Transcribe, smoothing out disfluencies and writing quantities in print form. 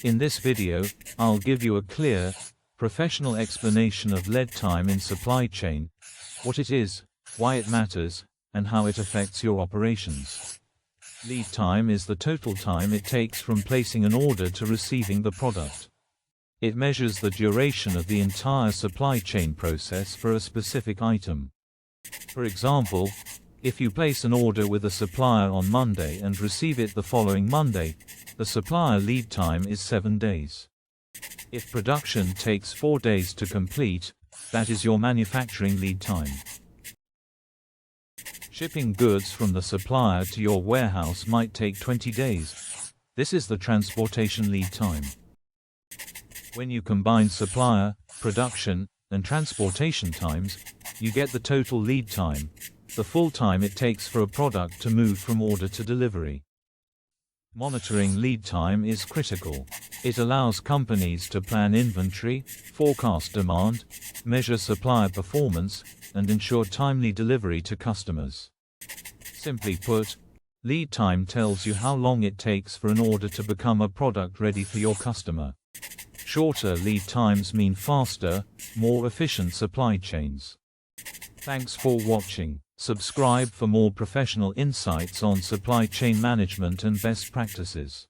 In this video, I'll give you a clear, professional explanation of lead time in supply chain, what it is, why it matters, and how it affects your operations. Lead time is the total time it takes from placing an order to receiving the product. It measures the duration of the entire supply chain process for a specific item. For example, if you place an order with a supplier on Monday and receive it the following Monday, the supplier lead time is 7 days. If production takes 4 days to complete, that is your manufacturing lead time. Shipping goods from the supplier to your warehouse might take 20 days. This is the transportation lead time. When you combine supplier, production, and transportation times, you get the total lead time, the full time it takes for a product to move from order to delivery. Monitoring lead time is critical. It allows companies to plan inventory, forecast demand, measure supplier performance, and ensure timely delivery to customers. Simply put, lead time tells you how long it takes for an order to become a product ready for your customer. Shorter lead times mean faster, more efficient supply chains. Thanks for watching. Subscribe for more professional insights on supply chain management and best practices.